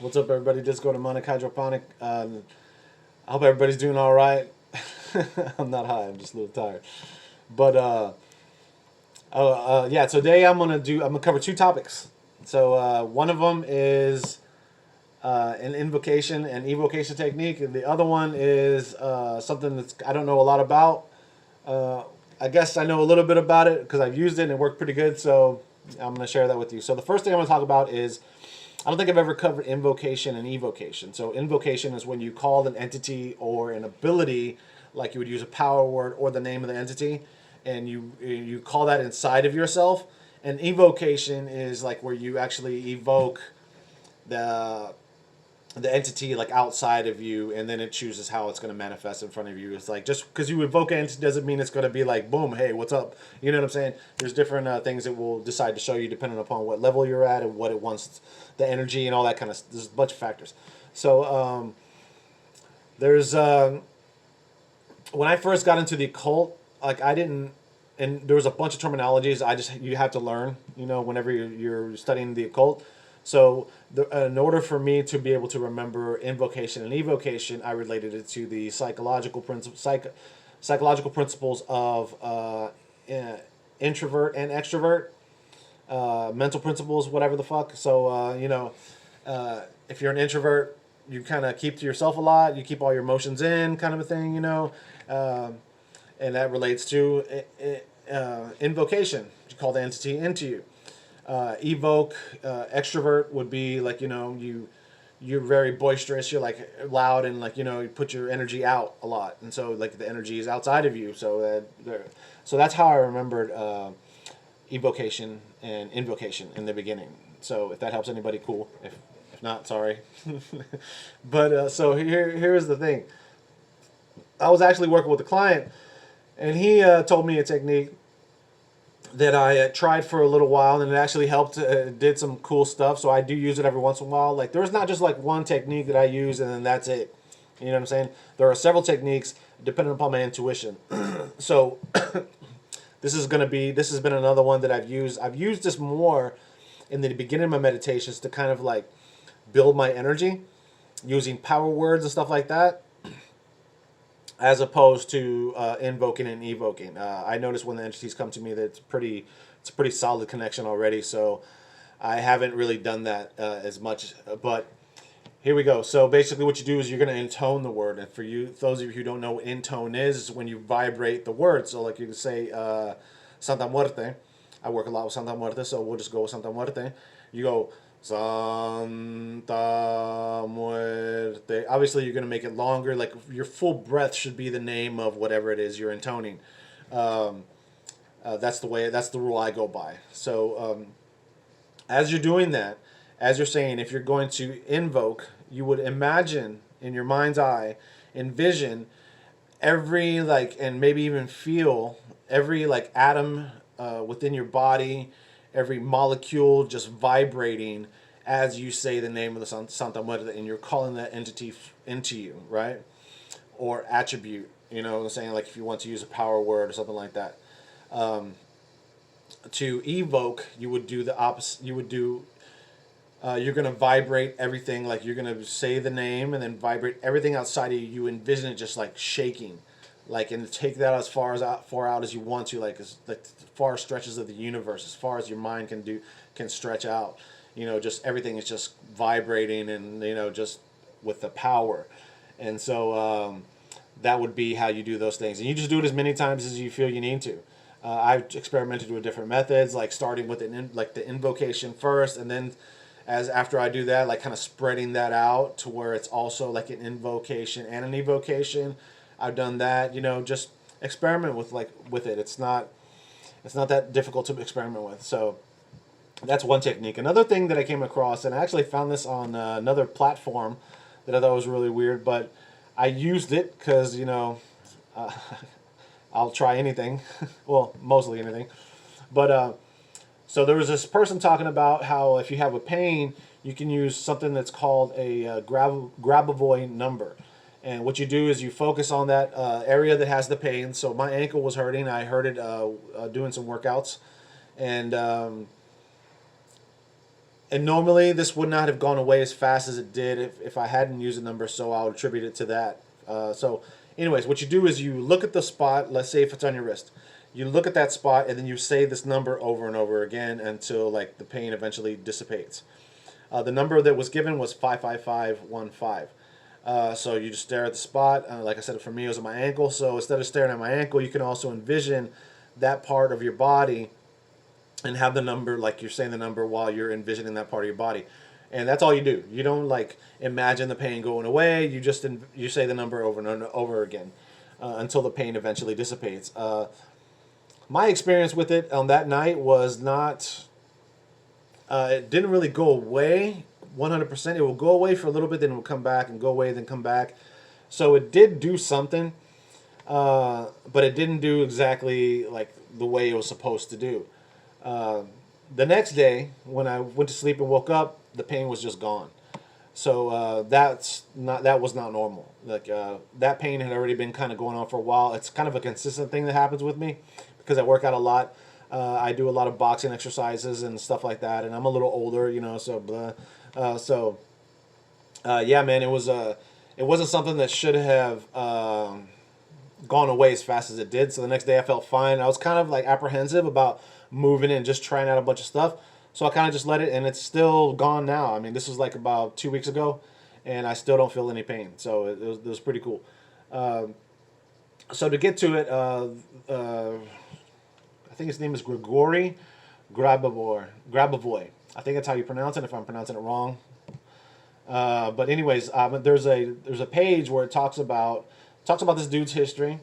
What's up, everybody? Just go to Monic Hydroponic. I hope everybody's doing all right. I'm not high. I'm just a little tired. But yeah. Today I'm gonna cover two topics. So one of them is an invocation and evocation technique, and the other one is something that's I don't know a lot about. Uh, I guess I know a little bit about it because I've used it and it worked pretty good. So I'm gonna share that with you. So the first thing I'm gonna talk about is I don't think I've ever covered invocation and evocation. So invocation is when you call an entity or an ability, like you would use a power word or the name of the entity, and you call that inside of yourself. And evocation is like where you actually evoke the the entity like outside of you, and then it chooses how it's going to manifest in front of you. It's like just because you evoke an entity doesn't mean it's going to be like boom, hey, what's up? You know what I'm saying? There's different things it will decide to show you depending upon what level you're at and what it wants, the energy and all that kind of. There's a bunch of factors. So there's when I first got into the occult, like I didn't, and there was a bunch of terminologies you have to learn. You know, whenever you're studying the occult. So, in order for me to be able to remember invocation and evocation, I related it to the psychological principles of introvert and extrovert, mental principles, whatever the fuck. So, if you're an introvert, you kind of keep to yourself a lot. You keep all your emotions in, kind of a thing, um, and that relates to invocation. You call the entity into you. Evoke, extrovert would be like you're very boisterous. You're like loud and like you put your energy out a lot, and so like the energy is outside of you. So that's how I remembered evocation and invocation in the beginning. So if that helps anybody, cool. If not, sorry. But so here's the thing. I was actually working with a client, and he told me a technique that I tried for a little while, and it actually helped. Did some cool stuff. So I do use it every once in a while. Like there's not just like one technique that I use and then that's it. You know what I'm saying? There are several techniques depending upon my intuition. So this has been another one that I've used. I've used this more in the beginning of my meditations to kind of like build my energy using power words and stuff like that, as opposed to invoking and evoking. I notice when the entities come to me that it's a pretty solid connection already. So I haven't really done that as much. But here we go. So basically, what you do is you're going to intone the word, and for you, those of you who don't know what intone is when you vibrate the word. So like you can say Santa Muerte. I work a lot with Santa Muerte, so we'll just go with Santa Muerte. You go Santa Muerte. Obviously, you're going to make it longer. Like your full breath should be the name of whatever it is you're intoning. That's the way. That's the rule I go by. So as you're doing that, as you're saying, if you're going to invoke, you would imagine in your mind's eye, envision every like, and maybe even feel every like atom within your body, every molecule just vibrating as you say the name of the Santa Muerte, and you're calling that entity into you, right? Or attribute, I'm saying, like if you want to use a power word or something like that. To evoke, you would do the opposite. You're going to vibrate everything, like you're going to say the name and then vibrate everything outside of you. You envision it just like shaking, like, and take that as far out as you want to, like as like far stretches of the universe, as far as your mind can stretch out. Just everything is just vibrating, and just with the power. And so that would be how you do those things, and you just do it as many times as you feel you need to. I've experimented with different methods, like starting with like the invocation first, and then as after I do that, like kind of spreading that out to where it's also like an invocation and an evocation. I've done that, just experiment with it. It's not that difficult to experiment with. So that's one technique. Another thing that I came across, and I actually found this on another platform that I thought was really weird, but I used it because uh, I'll try anything, well, mostly anything, but. So there was this person talking about how if you have a pain, you can use something that's called a Grabovoi number. And what you do is you focus on that area that has the pain. So my ankle was hurting. I heard it doing some workouts. And And normally this would not have gone away as fast as it did if I hadn't used the number, so I'll attribute it to that. So anyways, what you do is you look at the spot, let's say if it's on your wrist. You look at that spot and then you say this number over and over again until like the pain eventually dissipates. The number that was given was 55515. So you just stare at the spot. Like I said, for me it was at my ankle, so instead of staring at my ankle, you can also envision that part of your body and have the number, like you're saying the number while you're envisioning that part of your body. And that's all you do. You don't like imagine the pain going away. You just you say the number over and over again until the pain eventually dissipates. My experience with it on that night was not, it didn't really go away 100%. It will go away for a little bit, then it will come back and go away, then come back. So it did do something, but it didn't do exactly like the way it was supposed to do. The next day, when I went to sleep and woke up, the pain was just gone. So that was not normal. Like that pain had already been kind of going on for a while. It's kind of a consistent thing that happens with me because I work out a lot. I do a lot of boxing exercises and stuff like that, and I'm a little older, you know. So yeah, man, it wasn't something that should have gone away as fast as it did. So the next day I felt fine. I was kind of like apprehensive about moving and just trying out a bunch of stuff. So I kind of just let it, and it's still gone now. I mean, this was like about 2 weeks ago, and I still don't feel any pain. So it was pretty cool. So to get to it, I think his name is Grabovoi. I think that's how you pronounce it. If I'm pronouncing it wrong, but anyways, there's a page where it talks about this dude's history.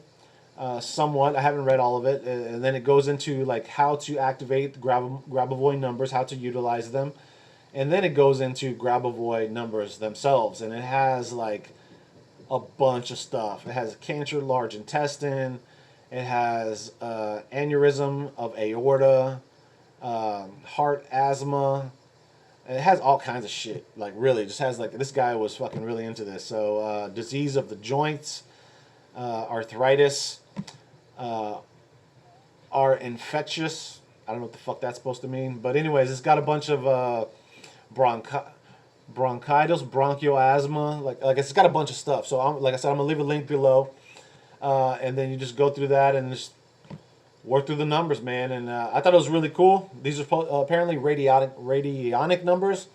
Somewhat. I haven't read all of it, and then it goes into like how to activate Grabovoi numbers, how to utilize them, and then it goes into Grabovoi numbers themselves, and it has like a bunch of stuff. It has cancer, large intestine. It has aneurysm of aorta, heart asthma. And it has all kinds of shit. Like really, just has like this guy was fucking really into this. So disease of the joints, arthritis. Are infectious. I don't know what the fuck that's supposed to mean. But anyways, it's got a bunch of bronchitis, bronchial asthma. Like it's got a bunch of stuff. So like I said, I'm going to leave a link below. And then you just go through that and just work through the numbers, man. And I thought it was really cool. These are apparently radionic numbers.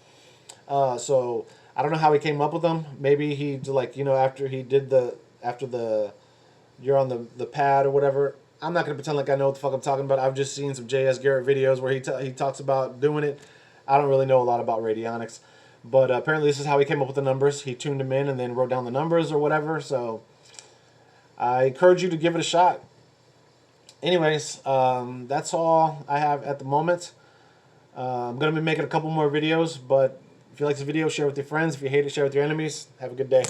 So I don't know how he came up with them. Maybe he, like, you know, after you're on the pad or whatever. I'm not going to pretend like I know what the fuck I'm talking about. I've just seen some J.S. Garrett videos where he talks about doing it. I don't really know a lot about radionics. But apparently this is how he came up with the numbers. He tuned them in and then wrote down the numbers or whatever. So I encourage you to give it a shot. Anyways, that's all I have at the moment. I'm going to be making a couple more videos. But if you like this video, share it with your friends. If you hate it, share it with your enemies. Have a good day.